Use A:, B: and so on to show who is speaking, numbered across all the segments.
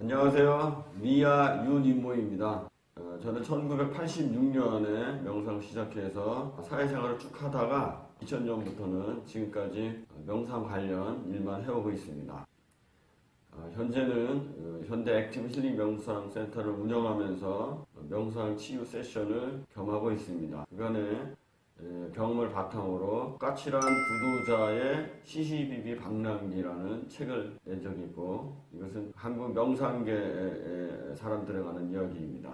A: 안녕하세요. 미야 윤인모입니다. 저는 1986년에 명상 시작해서 사회생활을 쭉 하다가 2000년부터는 지금까지 명상 관련 일만 해오고 있습니다. 현재는 현대 액티브 힐링 명상 센터를 운영하면서 명상 치유 세션을 겸하고 있습니다. 그간의 경험을 바탕으로 까칠한 구도자의 시시비비 방랑기라는 책을 낸 적이 있고, 이것은 한국 명상계 사람들에 관한 이야기입니다.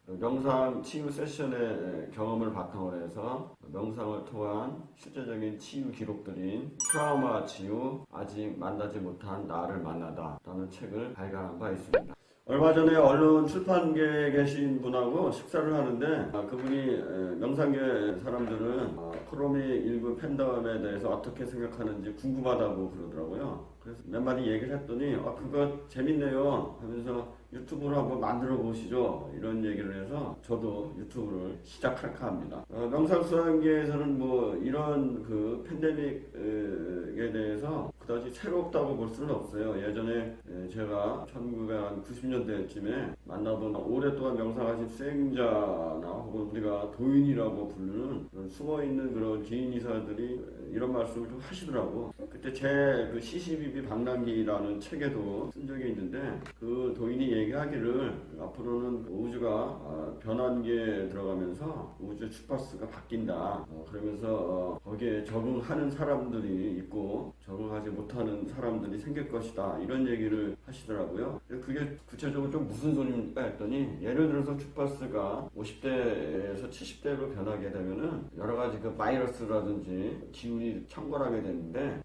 A: 명상 치유 세션의 경험을 바탕으로 해서 명상을 통한 실제적인 치유 기록들인 트라우마 치유, 아직 만나지 못한 나를 만나다 라는 책을 발간한 바 있습니다. 얼마 전에 언론 출판계에 계신 분하고 식사를 하는데 그분이 명상계 사람들은 코로나19 팬데믹에 대해서 어떻게 생각하는지 궁금하다고 그러더라고요. 그래서 몇 마디 얘기를 했더니 그거 재밌네요 하면서 유튜브를 한번 만들어 보시죠, 이런 얘기를 해서 저도 유튜브를 시작할까 합니다. 명상수양계에서는 뭐 이런 그 팬데믹에 대해서 그다지 새롭다고 볼 수는 없어요. 예전에 제가 1990년대쯤에 만나본 오랫동안 명상하신 수행자나 혹은 우리가 도인이라고 부르는 숨어있는 그런 개인이사들이 이런 말씀을 좀 하시더라고. 그때 제 그 시시비비 방랑기라는 책에도 쓴 적이 있는데, 그 도인이 얘기하기를 앞으로는 우주가 변환기에 들어가면서 우주 주파수가 바뀐다. 그러면서 거기에 적응하는 사람들이 있고 적응하지 못하는 사람들이 생길 것이다, 이런 얘기를 하시더라고요. 그게 구체적으로 좀 무슨 소리인가 했더니, 예를 들어서 주파수가 50대에서 70대로 변하게 되면은 여러 가지 그 바이러스라든지 기운이 창궐하게 되는데,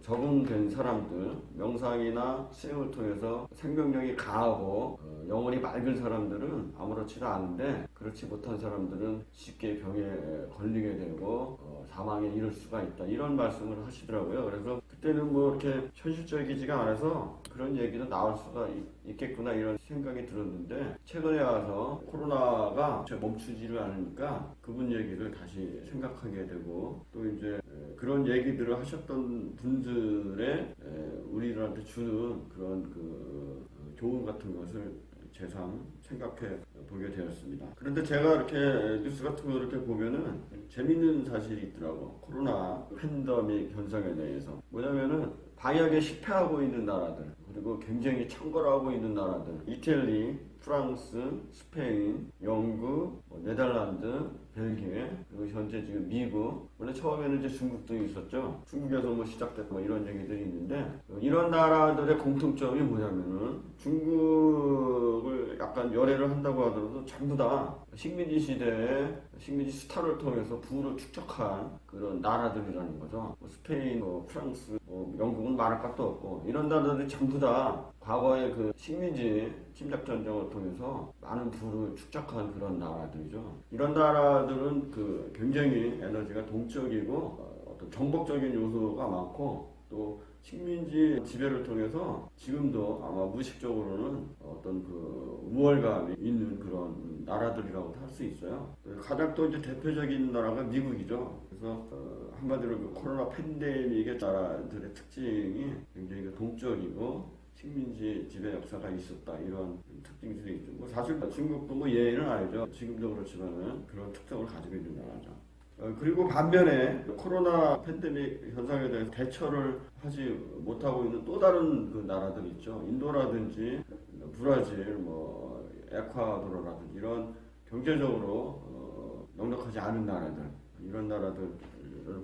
A: 적응된 사람들, 명상이나 수행을 통해서 생명력이 강하고 영혼이 맑은 사람들은 아무렇지도 않은데, 그렇지 못한 사람들은 쉽게 병에 걸리게 되고 사망에 이를 수가 있다, 이런 말씀을 하시더라고요. 그래서 그때는 뭐 이렇게 현실적이지가 않아서 그런 얘기도 나올 수가 있겠구나, 이런 생각이 들었는데, 최근에 와서 코로나가 멈추지를 않으니까 그분 얘기를 다시 생각하게 되고, 또 이제 그런 얘기들을 하셨던 분들의 우리들한테 주는 그런 그 교훈 같은 것을 새삼 생각해 보게 되었습니다. 그런데 제가 이렇게 뉴스 같은 거 이렇게 보면은 재밌는 사실이 있더라고. 코로나 팬데믹 현상에 대해서. 뭐냐면은 방역에 실패하고 있는 나라들, 그리고 굉장히 창궐하고 있는 나라들, 이태리, 프랑스, 스페인, 영국, 네덜란드, 벨기에, 그리고 현재 지금 미국, 원래 처음에는 이제 중국도 있었죠. 중국에서 뭐 시작됐고 이런 얘기들이 있는데, 이런 나라들의 공통점이 뭐냐면은 중국을 약간 열애를 한다고 하더라도 전부 다 식민지 시대에 식민지 수탈을 통해서 부를 축적한 그런 나라들이라는 거죠. 스페인, 프랑스, 영국은 말할 것도 없고, 이런 나라들이 전부 다 과거의 그 식민지 침략 전쟁을 통해서 많은 부를 축적한 그런 나라들이죠. 이런 나라들은 그 굉장히 에너지가 동적이고 어떤 정복적인 요소가 많고, 또 식민지 지배를 통해서 지금도 아마 무의식적으로는 어떤 그 우월감이 있는 그런 나라들이라고 할 수 있어요. 가장 또 이제 대표적인 나라가 미국이죠. 그래서 한마디로 그 코로나 팬데믹의 나라들의 특징이 굉장히 동적이고 식민지 지배 역사가 있었다, 이런 특징들이 있죠. 뭐 사실 중국도 뭐 예외는 아니죠. 지금도 그렇지만은 그런 특성을 가지고 있는 나라죠. 그리고 반면에 코로나 팬데믹 현상에 대해서 대처를 하지 못하고 있는 또 다른 그 나라들 있죠. 인도라든지 브라질, 뭐 에콰도르라든지 이런 경제적으로 넉넉하지 않은 나라들, 이런 나라들을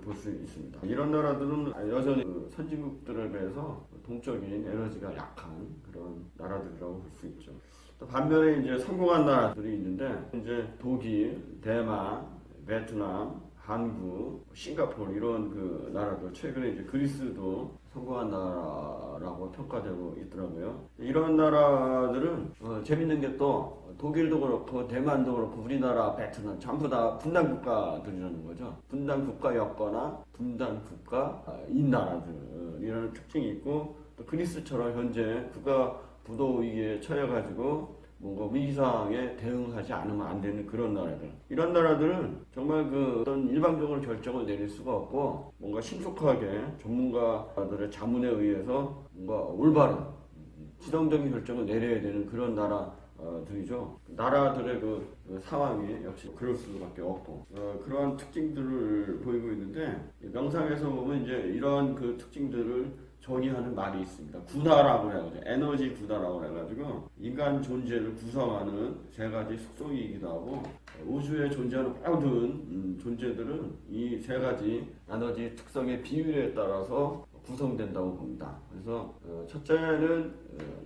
A: 볼 수 있습니다. 이런 나라들은 여전히 그 선진국들에 비해서 동적인 에너지가 약한 그런 나라들이라고 볼 수 있죠. 또 반면에 이제 성공한 나라들이 있는데, 이제 독일, 대만, 베트남, 한국, 싱가포르, 이런 그 나라들, 최근에 이제 그리스도 성공한 나라라고 평가되고 있더라고요. 이런 나라들은 재밌는 게 또 독일도 그렇고 대만도 그렇고 우리나라, 베트남 전부 다 분단 국가들이라는 거죠. 분단 국가였거나 분단 국가인 나라들이라는 특징이 있고, 또 그리스처럼 현재 국가 부도 위기에 처해가지고 뭔가 위기상에 대응하지 않으면 안 되는 그런 나라들, 이런 나라들은 정말 그 어떤 일방적으로 결정을 내릴 수가 없고, 뭔가 신속하게 전문가들의 자문에 의해서 뭔가 올바른 지성적인 결정을 내려야 되는 그런 나라들이죠. 나라들의 그 상황이 역시 그럴 수밖에 없고 그러한 특징들을 보이고 있는데 명상에서 보면 이제 이런 그 특징들을 정의하는 말이 있습니다. 구다라고 해가지고 에너지 구다라고 해가지고 인간 존재를 구성하는 세 가지 속성이기도 하고 우주에 존재하는 모든 존재들은 이 세 가지 에너지 특성의 비율에 따라서 구성된다고 봅니다. 그래서 첫째는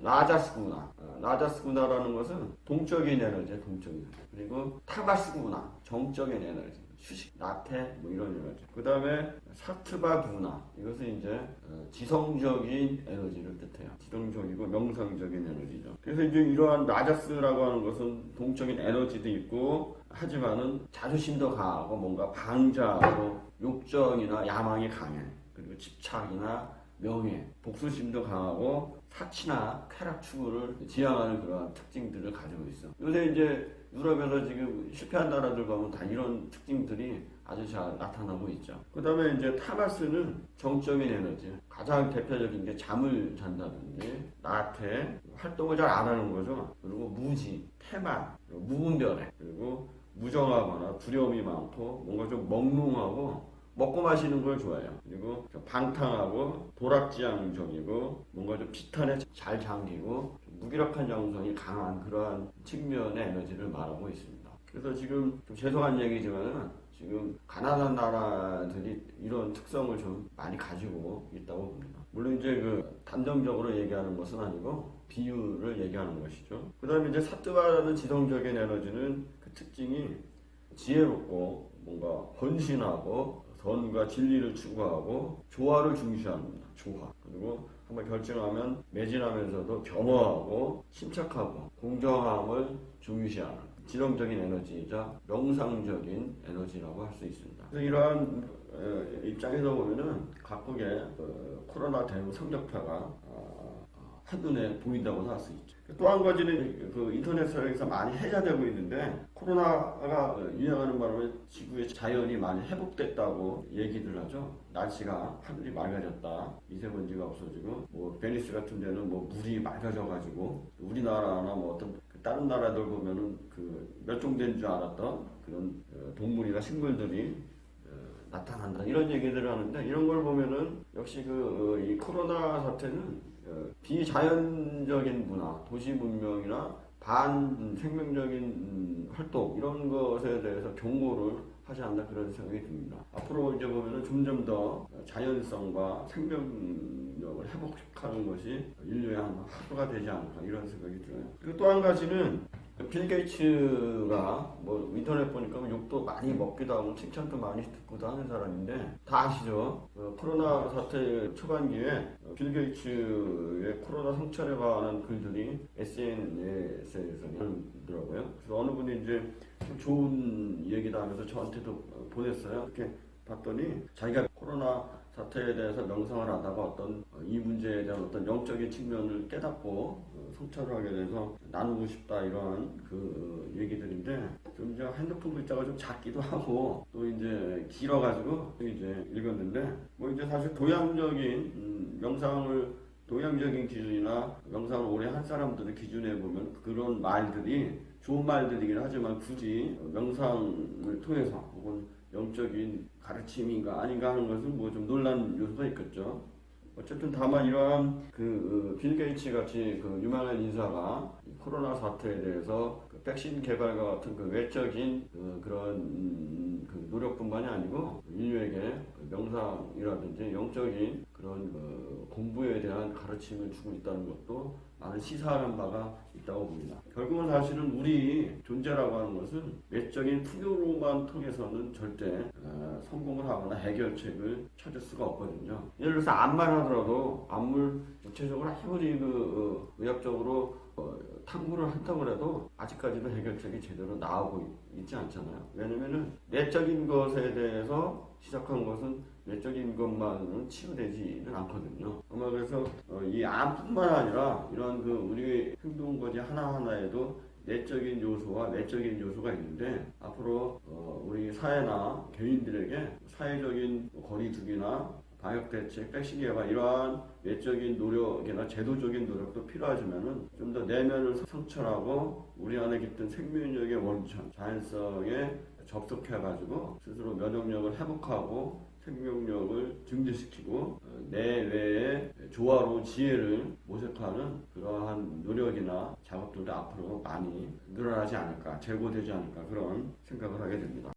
A: 라자스구나. 라자스구나라는 것은 동적인 에너지, 동적인 에너지. 그리고 타마스구나, 정적인 에너지. 휴식, 나태, 뭐 이런 에너지. 그 다음에 사트바구나. 이것은 이제 지성적인 에너지를 뜻해요. 지성적이고 명상적인 에너지죠. 그래서 이제 이러한 라자스라고 하는 것은 동적인 에너지도 있고, 하지만은 자존심도 강하고 뭔가 방자하고 욕정이나 야망이 강해. 그리고 집착이나 명예, 복수심도 강하고 사치나 쾌락 추구를 지향하는 그러한 특징들을 가지고 있어. 요새 이제 유럽에서 지금 실패한 나라들 보면 다 이런 특징들이 아주 잘 나타나고 있죠. 그 다음에 이제 타마스는 정적인 에너지. 가장 대표적인 게 잠을 잔다든지, 나태, 활동을 잘 안 하는 거죠. 그리고 무지, 태만, 무분별해. 그리고 무정하거나 두려움이 많고, 뭔가 좀 멍롱하고, 먹고 마시는 걸 좋아해요. 그리고 좀 방탕하고 도락지향적이고 뭔가 좀 피탄에 잘 잠기고 무기력한 정성이 강한 그러한 측면의 에너지를 말하고 있습니다. 그래서 지금 좀 죄송한 얘기지만 지금 가난한 나라들이 이런 특성을 좀 많이 가지고 있다고 봅니다. 물론 이제 그 단정적으로 얘기하는 것은 아니고 비율을 얘기하는 것이죠. 그 다음에 이제 사트바라는 지성적인 에너지는 그 특징이 지혜롭고 뭔가 헌신하고 선과 진리를 추구하고 조화를 중시합니다. 조화. 그리고 한번 결정하면 매진하면서도 겸허하고 침착하고 공정함을 중시하는 지성적인 에너지이자 명상적인 에너지라고 할 수 있습니다. 그래서 이러한 입장에서 보면은 각국의 코로나 대응 성적표가 한눈에 보인다고 할 수 있죠. 또 한 가지는 그 인터넷에서 많이 해자되고 있는데 코로나가 유행하는 바람에 지구의 자연이 많이 회복됐다고 얘기들 하죠. 날씨가 하늘이 맑아졌다, 미세먼지가 없어지고 뭐 베니스 같은 데는 뭐 물이 맑아져가지고 우리나라나 뭐 어떤 다른 나라들 보면은 그 멸종된 줄 알았던 그런 동물이나 식물들이 나타난다 이런 얘기들을 하는데 이런 걸 보면은 역시 이 코로나 사태는 비자연적인 문화, 도시 문명이나 반생명적인 활동 이런 것에 대해서 경고를 하지 않나 그런 생각이 듭니다. 앞으로 이제 보면은 점점 더 자연성과 생명력을 회복하는 것이 인류의 한 하루가 되지 않을까 이런 생각이 들어요. 그리고 또 한 가지는 빌 게이츠가 뭐 인터넷 보니까 욕도 많이 먹기도 하고 칭찬도 많이 듣고도 하는 사람인데 다 아시죠? 코로나 사태 초반기에 빌 게이츠의 코로나 성찰에 관한 글들이 SNS에서 있더라고요. 그래서 어느 분이 이제 좀 좋은 얘기다 하면서 저한테도 보냈어요. 이렇게 봤더니 자기가 코로나 사태에 대해서 명상을 하다가 어떤 이 문제에 대한 어떤 영적인 측면을 깨닫고 성찰을 하게 돼서 나누고 싶다 이런 그 얘기들인데 좀 이제 핸드폰 글자가 좀 작기도 하고 또 이제 길어가지고 이제 읽었는데 뭐 이제 사실 도양적인 명상을 도양적인 기준이나 명상을 오래 한 사람들의 기준에 보면 그런 말들이 좋은 말들이긴 하지만 굳이 명상을 통해서 혹은 영적인 가르침인가 아닌가 하는 것은 뭐 좀 논란 요소가 있겠죠. 어쨌든 다만 이러한 빌 게이츠 같이 그 유명한 인사가 코로나 사태에 대해서 그 백신 개발과 같은 그 외적인 그런 그 노력뿐만이 아니고 인류에게 명상이라든지 영적인 그런 공부에 대한 가르침을 주고 있다는 것도 많은 시사하는 바가 있다고 봅니다. 결국은 사실은 우리 존재라고 하는 것은 외적인 풍요로만 통해서는 절대 성공을 하거나 해결책을 찾을 수가 없거든요. 예를 들어서 암만 하더라도 암을 구체적으로 아무리 의학적으로 탐구를 한다고 해도 아직까지도 해결책이 제대로 나오고 있지 않잖아요. 왜냐면은 내적인 것에 대해서 시작한 것은 내적인 것만은 치유되지는 않거든요. 아마 그래서 이 암뿐만 아니라 이런 우리 행동 거지 하나하나에도 내적인 요소와 내적인 요소가 있는데 앞으로 우리 사회나 개인들에게 사회적인 거리두기나 방역 대책 백신개발 이러한 외적인 노력이나 제도적인 노력도 필요하지만은 좀 더 내면을 성찰하고 우리 안에 깃든 생명력의 원천, 자연성에 접속해가지고 스스로 면역력을 회복하고 생명력을 증대시키고 내외의 조화로운 지혜를 모색하는 그러한 노력이나 작업들도 앞으로 많이 늘어나지 않을까, 제고되지 않을까 그런 생각을 하게 됩니다.